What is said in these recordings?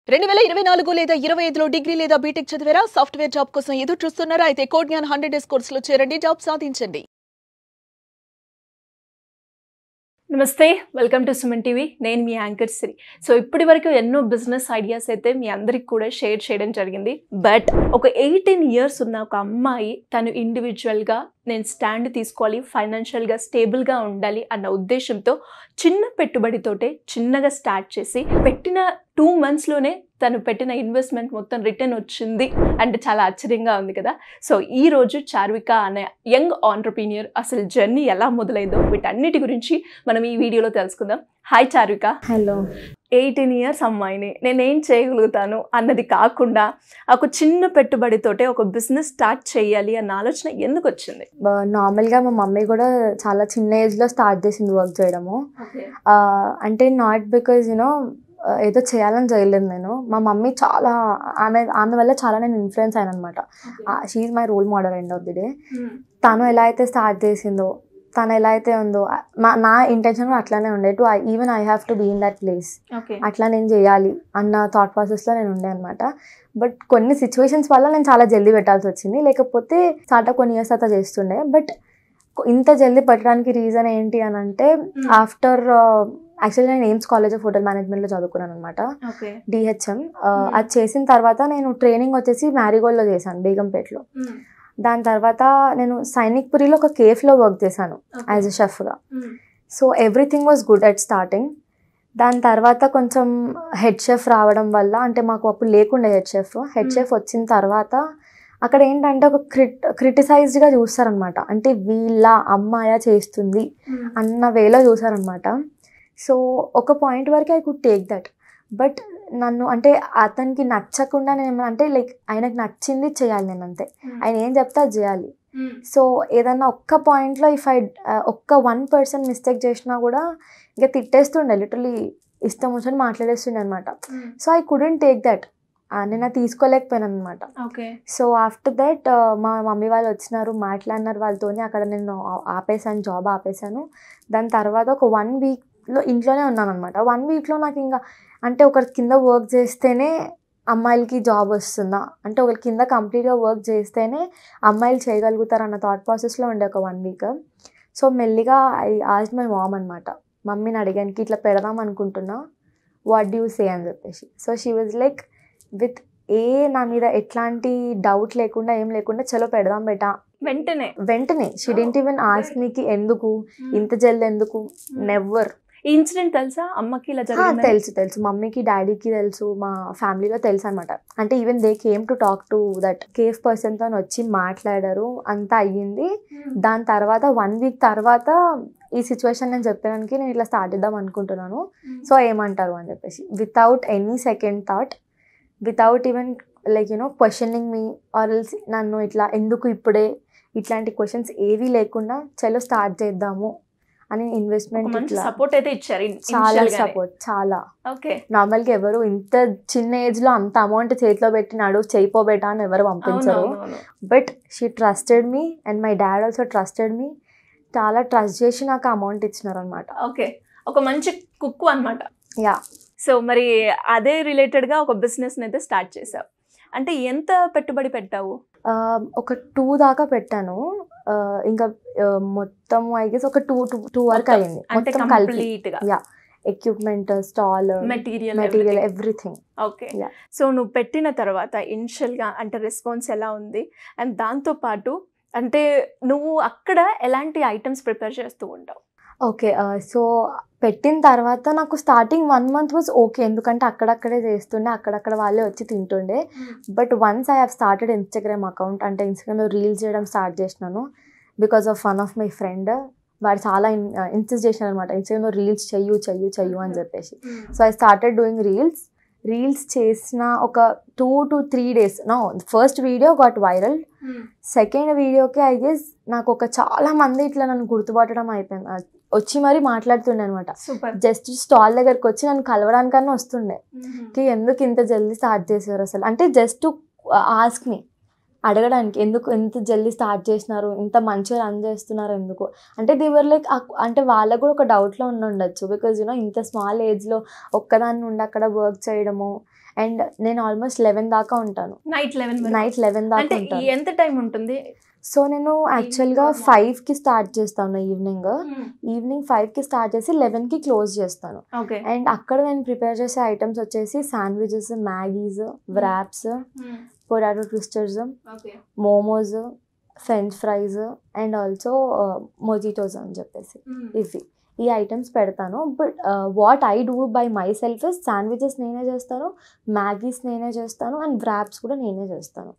2024 లేదా 25లో డిగ్రీ లేదా బీటెక్ చదివారా? సాఫ్ట్‌వేర్ జాబ్ కోసం ఎదురు చూస్తున్నారా? అయితే కోడ్ జ్ఞాన్ 100 డేస్ కోర్సులో చేరండి, జాబ్ సాధించండి. నమస్తే, వెల్కమ్ టు సుమన్ టీవీ. నేను మీ యాంకర్ శ్రీ. సో ఇప్పటి వరకు ఎన్నో బిజినెస్ ఐడియాస్ అయితే మీ అందరికి కూడా షేర్ చేయడం జరిగింది. బట్ ఒక 18 ఇయర్స్ ఉన్న ఒక అమ్మాయి తను ఇండివిజువల్గా నేను స్టాండ్ తీసుకోవాలి, ఫైనాన్షియల్గా స్టేబుల్గా ఉండాలి అన్న ఉద్దేశంతో చిన్న పెట్టుబడితోటే చిన్నగా స్టార్ట్ చేసి పెట్టిన 2 monthsలోనే తను పెట్టిన ఇన్వెస్ట్మెంట్ మొత్తం రిటర్న్ వచ్చింది అంటే చాలా ఆశ్చర్యంగా ఉంది కదా. సో ఈ రోజు చార్విక అనే యంగ్ ఆంటర్‌ప్రెన్యూర్ అసలు జర్నీ ఎలా మొదలైందో వీటన్నిటి గురించి మనం ఈ వీడియోలో తెలుసుకుందాం. హాయ్ చార్విక. హలో. 18 ఇయర్స్ అమ్మాయిని నేనేం చేయగలుగుతాను అన్నది కాకుండా ఒక చిన్న పెట్టుబడితోటే ఒక బిజినెస్ స్టార్ట్ చేయాలి అన్న ఆలోచన ఎందుకు వచ్చింది? నార్మల్గా మా మమ్మీ కూడా చాలా చిన్న ఏజ్లో స్టార్ట్ చేసింది వర్క్ చేయడము. అంటే నాట్ బికాజ్ ఏదో చేయాలని చేయలేదు నేను. మా మమ్మీ చాలా ఆమె వల్ల చాలా నేను ఇన్ఫ్లుయెన్స్ అయ్యాను అనమాట. She is my role model end of the day. తను ఎలా అయితే స్టార్ట్ చేసిందో, తను ఎలా అయితే ఉందో, నా ఇంటెన్షన్ కూడా అట్లానే ఉండే. Even I have to be in that place. అట్లా నేను చేయాలి అన్న థాట్ ప్రాసెస్లో నేను ఉండే అనమాట. బట్ కొన్ని సిచ్యువేషన్స్ వల్ల నేను చాలా జల్దీ పెట్టాల్సి వచ్చింది. లేకపోతే స్టార్ట్అప్ కొన్ని ఇయర్స్ తర్వాత చేస్తుండే. బట్ ఇంత జల్దీ పెట్టడానికి రీజన్ ఏంటి అని అంటే, ఆఫ్టర్ యాక్చువల్లీ నేను ఎయిమ్స్ కాలేజ్ ఆఫ్ హోటల్ మేనేజ్మెంట్లో చదువుకున్నాను అనమాట, డిహెచ్ఎం. అది చేసిన తర్వాత నేను ట్రైనింగ్ వచ్చేసి మ్యారీగోల్డ్లో చేశాను, బేగంపేటలో. దాని తర్వాత నేను సైనిక్పురిలో ఒక కేఫ్లో వర్క్ చేశాను యాజ్ ఎ షెఫ్గా. So everything was good at starting. దాని తర్వాత కొంచెం హెడ్ షెఫ్ రావడం వల్ల, అంటే మాకు అప్పుడు లేకుండే హెడ్ షెఫ్ వచ్చిన తర్వాత అక్కడ ఏంటంటే ఒక క్రిటిసైజ్డ్గా చూస్తారనమాట. అంటే వీళ్ళ అమ్మాయ చేస్తుంది అన్న వేలో చూసారనమాట. సో ఒక పాయింట్ వరకు I could take that. But నన్ను అంటే అతనికి నచ్చకుండా నేను అంటే లైక్ ఆయనకు నచ్చింది చేయాలి నేను, అంతే. ఆయన ఏం చెప్తే అది చేయాలి. సో ఏదన్నా ఒక్క పాయింట్లో ఒక్క 1% మిస్టేక్ చేసినా కూడా ఇక తిట్టేస్తుండే, లిటరలీ ఇష్టం వచ్చి మాట్లాడేస్తుండే అనమాట. So I couldn't take that. నేను అది తీసుకోలేకపోయాను అనమాట. సో ఆఫ్టర్ దట్ మా మమ్మీ వాళ్ళు వచ్చినారు, మాట్లాడినారు వాళ్ళతోని. అక్కడ నేను జాబ్ ఆపేసాను. దాని తర్వాత ఒక 1 weekలో ఇంట్లోనే ఉన్నాను అనమాట. 1 weekలో నాకు ఇంకా అంటే ఒకరి కింద వర్క్ చేస్తేనే అమ్మాయిలకి జాబ్ వస్తుందా, అంటే ఒకరి కింద కంప్లీట్గా వర్క్ చేస్తేనే అమ్మాయిలు చేయగలుగుతారు అన్న థాట్ ప్రాసెస్లో ఉండే ఒక 1 week. సో మెల్లిగా ఐ ఆస్క్డ్ మై మామ్ అనమాట. మమ్మీని అడిగానికి ఇట్లా పెడదాం అనుకుంటున్నా, వాట్ డూ యూ సే అని చెప్పేసి. So she was like with నా మీద ఎట్లాంటి డౌట్ లేకుండా ఏం లేకుండా చలో పెడదాం బేటా వెంటనే. షీ డిడ్ంట్ ఈవెన్ ఆస్క్ మీకి ఎందుకు ఇంత జల్ది ఎందుకు, నెవర్. ఈ ఇన్సిడెంట్ తెలుసా అమ్మకి? ఇలా జరిగింది? తెలుసు మమ్మీకి, డాడీకి తెలుసు, మా ఫ్యామిలీలో తెలుసు అనమాట. అంటే even they came to talk to that cafe పర్సన్తో వచ్చి మాట్లాడారు, అంతా అయ్యింది. దాని తర్వాత 1 week తర్వాత ఈ సిచ్యువేషన్ నేను చెప్పడానికి నేను ఇట్లా స్టార్ట్ చేద్దాం అనుకుంటున్నాను, సో ఏమంటారు అని చెప్పేసి, without any second thought, without even like questioning me or else నన్ను ఇట్లా ఎందుకు ఇప్పుడే, ఇట్లాంటి క్వశ్చన్స్ ఏవీ లేకుండా చలో స్టార్ట్ చేద్దాము అని ఇన్వెస్ట్మెంట్ సపోర్ట్ అయితే ఇచ్చారు. చాలా సపోర్ట్, చాలా. నార్మల్గా ఎవరు ఇంత చిన్న ఏజ్లో అంత అమౌంట్ చేతిలో పెట్టినాడు చేయిపోబెట్టా అని ఎవరు పంపించరు. But she trusted me and my dad also trusted me. చాలా ట్రస్ట్ చేసి నాకు అమౌంట్ ఇచ్చినారు అనమాట. ఒక మంచి కుక్కు అనమాట. యా. సో మరి అదే రిలేటెడ్గా ఒక బిజినెస్ అయితే స్టార్ట్ చేసావు. అంటే ఎంత పెట్టుబడి పెట్టావు? ఒక 2 దాకా పెట్టాను. ఇంకా మొత్తం ఐ గెస్ ఒక 2 వరకు అయ్యింది మొత్తం కలిపి. Yeah, equipment, stall, material everything. So నువ్వు పెట్టిన తర్వాత ఇనిషియల్గా అంటే రెస్పాన్స్ ఎలా ఉంది? అండ్ దాంతోపాటు అంటే నువ్వు అక్కడ ఎలాంటి ఐటమ్స్ ప్రిపేర్ చేస్తూ ఉంటావు? సో పెట్టిన తర్వాత నాకు స్టార్టింగ్ 1 month వాజ్ ఓకే, ఎందుకంటే అక్కడక్కడే చేస్తుండే, అక్కడక్కడ వాళ్ళే వచ్చి తింటుండే. But once I have started Instagram account, అంటే ఇన్స్టాగ్రామ్లో రీల్స్ చేయడం స్టార్ట్ చేసినాను because of one of my friend. వాడు చాలా ఇన్సిస్ట్ చేసినారు అనమాట, ఇన్స్టాగ్రామ్లో రీల్స్ చెయ్యు అని చెప్పేసి. So I started doing reels చేసిన ఒక 2 to 3 days first video got viral. Second వీడియోకి ఐ గెస్ నాకు చాలా మంది ఇట్లా నన్ను గుర్తుపట్టడం అయిపోయింది, వచ్చి మరీ మాట్లాడుతుండే అనమాట. జస్ట్ స్టాల్ దగ్గరకు వచ్చి నన్ను కలవడానికన్నా వస్తుండే, ఎందుకు ఇంత జల్దీ స్టార్ట్ చేశారు అసలు, అంటే జస్ట్ ఆస్క్ మీ, అడగడానికి ఎందుకు ఎంత జల్దీ స్టార్ట్ చేసినారు, ఇంత మంచిగా రన్ చేస్తున్నారు ఎందుకు అంటే దే వర్ లైక్, అంటే వాళ్ళకు కూడా ఒక డౌట్లో ఉండొచ్చు. బికాజ్ ఇంత స్మాల్ ఏజ్లో ఒక్కదాన్ని ఉండి అక్కడ వర్క్ చేయడము అండ్ నేను ఆల్మోస్ట్ 11 దాకా ఉంటాను. నైట్ 11 నైట్ 11 దాకా అంటే ఉంటాను. ఎంత టైం ఉంటుంది? సో నేను యాక్చువల్గా 5కి స్టార్ట్ చేస్తాను ఈవినింగ్ 5కి స్టార్ట్ చేసి 11కి క్లోజ్ చేస్తాను. ఓకే. అండ్ అక్కడ నేను ప్రిపేర్ చేసే ఐటమ్స్ వచ్చేసి sandwiches, Maggie's, wraps, potato twisters, momos, French fries and also mojitos అని చెప్పేసి ఇవి ఈ ఐటమ్స్ పెడతాను. But what I do by my self is sandwiches నేనే చేస్తాను, మ్యాగీస్ నేనే చేస్తాను అండ్ వ్రాప్స్ కూడా నేనే చేస్తాను.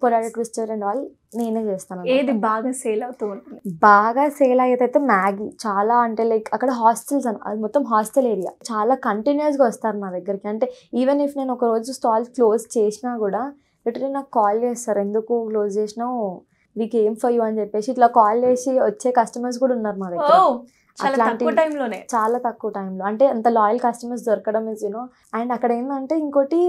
పొటాటో ట్విస్టర్ అండ్ ఆల్ నేనే చేస్తాను. ఏది బాగా సేల్ అవుతూ ఉంటుంది? బాగా సేల్ అయ్యేదైతే మ్యాగీ. చాలా అంటే లైక్ అక్కడ హాస్టల్స్ అది మొత్తం హాస్టల్ ఏరియా, చాలా కంటిన్యూస్గా వస్తారు నా దగ్గరికి. అంటే ఈవెన్ ఇఫ్ నేను ఒక రోజు స్టాల్ క్లోజ్ చేసినా కూడా లిటరలీ నాకు కాల్ చేస్తారు, ఎందుకు క్లోజ్ చేసినావు, వీక్ ఏం ఫర్ యూ అని చెప్పేసి ఇట్లా కాల్ చేసి వచ్చే కస్టమర్స్ కూడా ఉన్నారు మా దగ్గర. చాలా తక్కువ టైంలో అంటే అంత లాయల్ కస్టమర్స్ దొరకడం ఇస్ యూనో. అండ్ అక్కడ ఏంటంటే ఇంకోటి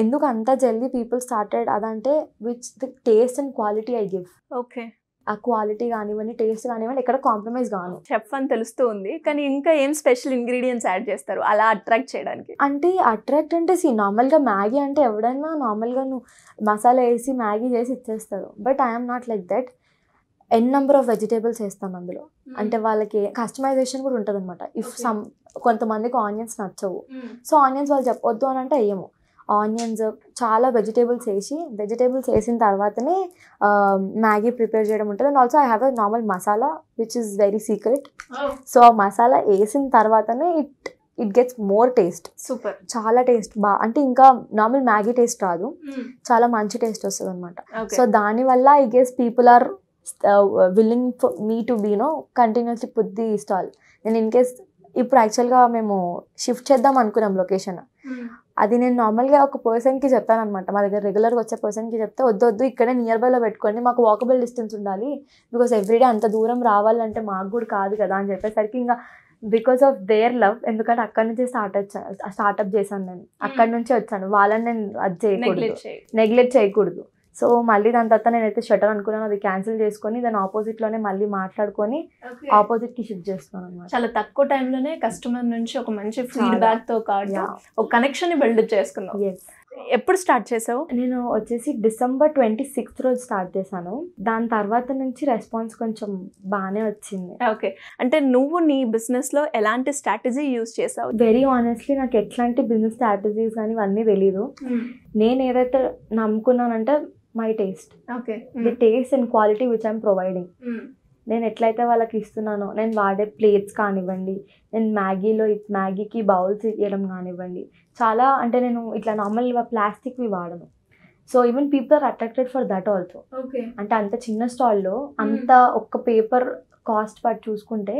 ఎందుకు అంత జల్దీ పీపుల్ స్టార్టెడ్ అదంటే which the taste and quality I give. Okay. ఆ క్వాలిటీ కానివ్వండి, టేస్ట్ కానివ్వండి, ఎక్కడ కాంప్రమైజ్ కాను. చెఫ్ అని తెలుస్తూ ఉంది, కానీ ఇంకా ఏం స్పెషల్ ఇంగ్రీడియంట్స్ యాడ్ చేస్తారు అలా అట్రాక్ట్ చేయడానికి? అంటే అట్రాక్ట్ అంటే నార్మల్గా మ్యాగీ అంటే ఎవడైనా నార్మల్గా నువ్వు మసాలా వేసి మ్యాగీ చేసి ఇచ్చేస్తారు. But I'm not like that. Number of vegetables వేస్తాను అందులో. అంటే వాళ్ళకి కస్టమైజేషన్ కూడా ఉంటుంది అనమాట. ఇఫ్ కొంతమందికి ఆనియన్స్ నచ్చవు, సో ఆనియన్స్ వాళ్ళు చెప్పొద్దు అని అంటే వేయము. ఆనియన్స్ చాలా వెజిటేబుల్స్ వేసిన తర్వాతనే మ్యాగీ ప్రిపేర్ చేయడం ఉంటుంది. And also I have a normal masala which is very secret. So ఆ మసాలా వేసిన తర్వాతనే it gets more taste. Super. చాలా టేస్ట్ అంటే ఇంకా నార్మల్ మ్యాగీ టేస్ట్ రాదు, చాలా మంచి టేస్ట్ వస్తుంది అనమాట. సో దానివల్ల I guess people are willing for me to be continuously put the stall. నేను ఇన్ కేస్ ఇప్పుడు యాక్చువల్గా మేము షిఫ్ట్ చేద్దాం అనుకున్నాం లొకేషన్. అది నేను నార్మల్గా ఒక పర్సన్కి చెప్పాను అనమాట, మా దగ్గర రెగ్యులర్గా వచ్చే పర్సన్కి చెప్తే వద్దు ఇక్కడే నియర్ బైలో పెట్టుకోండి, మాకు వాకబుల్ డిస్టెన్స్ ఉండాలి, బికాస్ ఎవ్రీడే అంత దూరం రావాలంటే మాకు కూడా కాదు కదా అని చెప్పేసరికి ఇంకా బికాస్ ఆఫ్ దేర్ లవ్, ఎందుకంటే అక్కడి నుంచి స్టార్ట్అప్ చేశాను నేను, అక్కడి నుంచి వచ్చాను, వాళ్ళని నేను అది చేయకూడదు, నెగ్లెక్ట్ చేయకూడదు. సో మళ్ళీ దాని తర్వాత నేనైతే షటర్ అనుకున్నాను, అది క్యాన్సిల్ చేసుకొని దాని ఆపోజిట్లోనే మళ్ళీ మాట్లాడుకొని ఆపోజిట్కి షిఫ్ట్ చేస్తున్నాను అనమాట. చాలా తక్కువ టైంలోనే కస్టమర్ నుంచి ఒక మంచి ఫీడ్బ్యాక్తో కాదు ఒక కనెక్షన్ బిల్డ్ చేసుకున్నాను. ఎప్పుడు స్టార్ట్ చేసావు? నేను వచ్చేసి December 26th రోజు స్టార్ట్ చేశాను. దాని తర్వాత నుంచి రెస్పాన్స్ కొంచెం బాగానే వచ్చింది. ఓకే. అంటే నువ్వు నీ బిజినెస్లో ఎలాంటి స్ట్రాటజీ యూజ్ చేసావు? వెరీ ఆనెస్ట్లీ నాకు ఎట్లాంటి బిజినెస్ స్ట్రాటజీస్ కానీ ఇవన్నీ తెలీదు. నేను ఏదైతే నమ్ముకున్నానంటే my taste, the taste and quality which I'm providing. నేను ఎట్లయితే వాళ్ళకి ఇస్తున్నానో, నేను వాడే ప్లేట్స్ కానివ్వండి, నేను మ్యాగీకి బౌల్స్ ఇవ్వడం కానివ్వండి, చాలా అంటే నేను ఇట్లా నార్మల్గా ప్లాస్టిక్వి వాడను. So even people are attracted for that also. అంటే అంత చిన్న స్టాల్లో అంత ఒక్క పేపర్ కాస్ట్ పట్టి చూసుకుంటే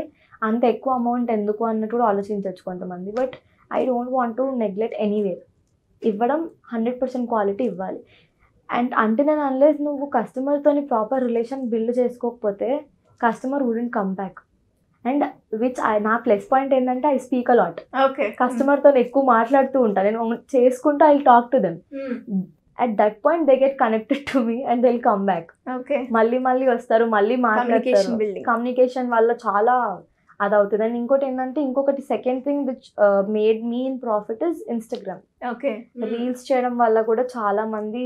అంత ఎక్కువ అమౌంట్ ఎందుకు అన్నట్టు కూడా ఆలోచించవచ్చు కొంతమంది. But I don't want to neglect anywhere. ఇవ్వడం 100% క్వాలిటీ ఇవ్వాలి. అండ్ అంటే నేను అన్లెస్ నువ్వు కస్టమర్తోని ప్రాపర్ రిలేషన్ బిల్డ్ చేసుకోకపోతే customer wouldn't come back. And which నా ప్లస్ పాయింట్ ఏంటంటే ఐ స్పీక్ అ లాట్. కస్టమర్తో ఎక్కువ మాట్లాడుతూ ఉంటాను, నేను చేసుకుంటూ I talk to them. At that point they get connected to me and they will come back. మళ్ళీ వస్తారు, మళ్ళీ మాట్లాడతారు. కమ్యూనికేషన్ వల్ల చాలా అది అవుతుంది. అండ్ ఇంకొకటి second thing which made me in profit is Instagram. Reels చేయడం వల్ల కూడా చాలా మంది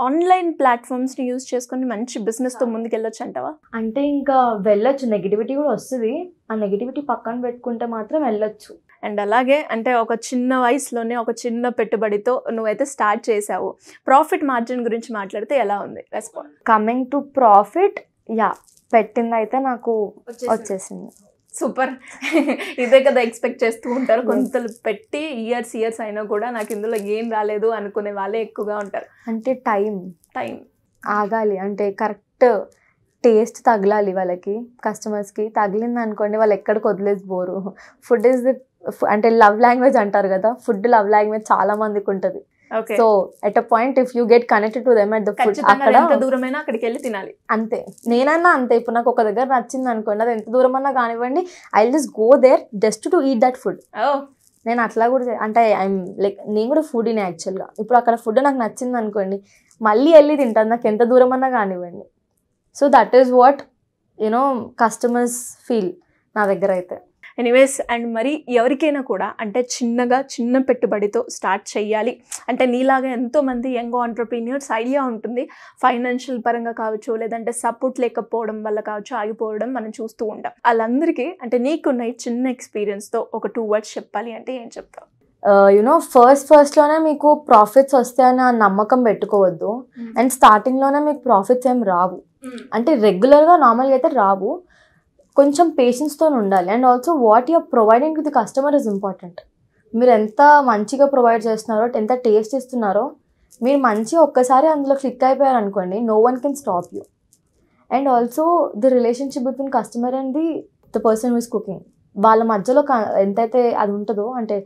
ఆన్లైన్ ప్లాట్ఫామ్స్ ని యూజ్ చేసుకొని మంచి బిజినెస్ తో ముందుకు వెళ్ళొచ్చు అంటావా? అంటే ఇంకా వెళ్ళొచ్చు, నెగిటివిటీ కూడా వస్తుంది, ఆ నెగిటివిటీ పక్కన పెట్టుకుంటే మాత్రం వెళ్ళొచ్చు. అండ్ అలాగే అంటే ఒక చిన్న వయసులోనే ఒక చిన్న పెట్టుబడితో నువ్వైతే స్టార్ట్ చేసావు. ప్రాఫిట్ మార్జిన్ గురించి మాట్లాడితే ఎలా ఉంది రెస్పాన్స్? కమింగ్ టు ప్రాఫిట్, పెట్టింది అయితే నాకు వచ్చేసింది. సూపర్. ఇదే కదా ఎక్స్పెక్ట్ చేస్తూ ఉంటారు కొంతలు, పెట్టి ఇయర్స్ అయినా కూడా నాకు ఇందులో ఏం రాలేదు అనుకునే వాళ్ళే ఎక్కువగా ఉంటారు. అంటే టైం ఆగాలి, అంటే కరెక్ట్ టేస్ట్ తగలాలి వాళ్ళకి, కస్టమర్స్కి. తగిలింది అనుకోండి వాళ్ళు ఎక్కడికి వదిలేసి పోరు. ఫుడ్ ఈజ్ ది అంటే లవ్ లాంగ్వేజ్ అంటారు కదా, ఫుడ్ లవ్ లాంగ్వేజ్ చాలా మందికి ఉంటుంది. So at a point if you get connected to them at the food, అక్కడ ఎంత దూరమైనా అక్కడికి వెళ్ళి తినాలి. అంతే, నేనన్నా అంతే. ఇప్పుడు నాకు ఒక దగ్గర నచ్చింది అనుకోండి, అది ఎంత దూరం అన్నా కానివ్వండి, I will just go there just to eat that food. నేను అట్లా కూడా అంటే ఐఎమ్ లైక్, నేను కూడా ఫుడీనే యాక్చువల్గా. ఇప్పుడు అక్కడ ఫుడ్ నాకు నచ్చింది అనుకోండి, మళ్ళీ వెళ్ళి తింటాను, నాకు ఎంత దూరం అన్నా కానివ్వండి. So that is what customers feel నా దగ్గర అయితే. ఎనీవేస్ అండ్ మరి ఎవరికైనా కూడా అంటే చిన్న పెట్టుబడితో స్టార్ట్ చేయాలి అంటే నీలాగా ఎంతోమంది యంగ్ ఆంటర్ప్రీనియర్స్ ఐడియా ఉంటుంది, ఫైనాన్షియల్ పరంగా కావచ్చు లేదంటే సపోర్ట్ లేకపోవడం వల్ల కావచ్చు ఆగిపోవడం మనం చూస్తూ ఉంటాం. వాళ్ళందరికీ అంటే నీకున్న ఈ చిన్న ఎక్స్పీరియన్స్తో ఒక 2 words చెప్పాలి అంటే ఏం చెప్తావు? యునో ఫస్ట్లోనే మీకు ప్రాఫిట్స్ వస్తాయని నమ్మకం పెట్టుకోవద్దు. అండ్ స్టార్టింగ్లోనే మీకు ప్రాఫిట్స్ ఏం రావు, అంటే రెగ్యులర్గా నార్మల్గా అయితే రావు. కొంచెం పేషెన్స్తో ఉండాలి. And also what you're providing to the customer is important. మీరు ఎంత మంచిగా ప్రొవైడ్ చేస్తున్నారో, ఎంత టేస్ట్ ఇస్తున్నారో, మీరు మంచిగా ఒక్కసారి అందులో క్లిక్ అయిపోయారు అనుకోండి, no one can stop you. And also the relationship between customer and the person who is cooking, వాళ్ళ మధ్యలో ఎంతైతే అది ఉంటుందో, అంటే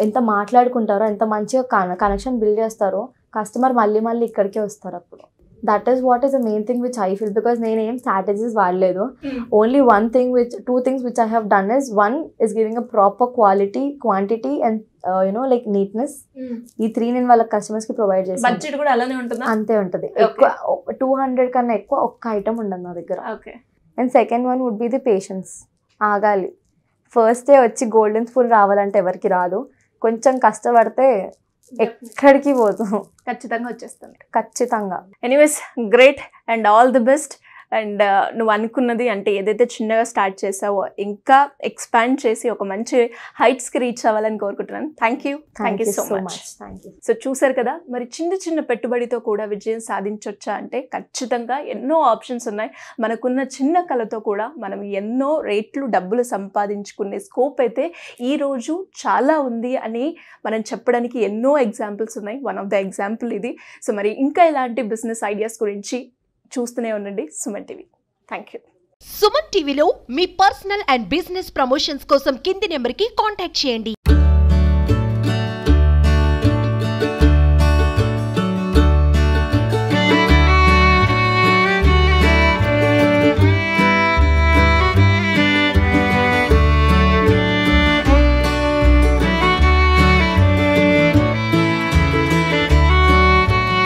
ఎంత మాట్లాడుకుంటారో, ఎంత మంచిగా కనెక్షన్ బిల్డ్ చేస్తారో, కస్టమర్ మళ్ళీ ఇక్కడికే వస్తారు. అప్పుడు that is what is the main thing which I feel. Because నేనేం స్ట్రాటజీస్ వాడలేదు. Only two things which I have done is, one is giving a proper quality, quantity and like neatness. ఈ 3 నేను వాళ్ళ customers కి provide చేస్తాను. Budget కూడా అలానే ఉంటుంది, అంతే ఉంటుంది. ఎక్కువ 200 కన్నా ఎక్కువ ఒక్క ఐటమ్ ఉండదు నా దగ్గర. And second one would be the patience. ఆగాలి. ఫస్ట్ డే వచ్చి గోల్డెన్ స్పూన్ రావాలంటే ఎవరికి రాదు. కొంచెం కష్టపడితే ఎక్కడికి పోదు, ఖచ్చితంగా వచ్చేస్తుంది. ఖచ్చితంగా. Anyways great and all the best. And నువ్వు అనుకున్నది అంటే ఏదైతే చిన్నగా స్టార్ట్ చేసావో ఇంకా ఎక్స్పాండ్ చేసి ఒక మంచి హైట్స్కి రీచ్ అవ్వాలని కోరుకుంటున్నాను. Thank you so much. So చూసారు కదా, మరి చిన్న పెట్టుబడితో కూడా విజయం సాధించవచ్చా అంటే ఖచ్చితంగా ఎన్నో ఆప్షన్స్ ఉన్నాయి. మనకున్న చిన్న కళతో కూడా మనం ఎన్నో రేట్లు డబ్బులు సంపాదించుకునే స్కోప్ అయితే ఈరోజు చాలా ఉంది అని మనం చెప్పడానికి ఎన్నో ఎగ్జాంపుల్స్ ఉన్నాయి. వన్ ఆఫ్ ద ఎగ్జాంపుల్ ఇది. సో మరి ఇంకా ఇలాంటి బిజినెస్ ఐడియాస్ గురించి చూస్తూనే ఉండండి Suman TV. Thank you. Suman టీవీలో మీ పర్సనల్ అండ్ బిజినెస్ ప్రమోషన్స్ కోసం కింది నెంబర్కి కాంటాక్ట్ చేయండి.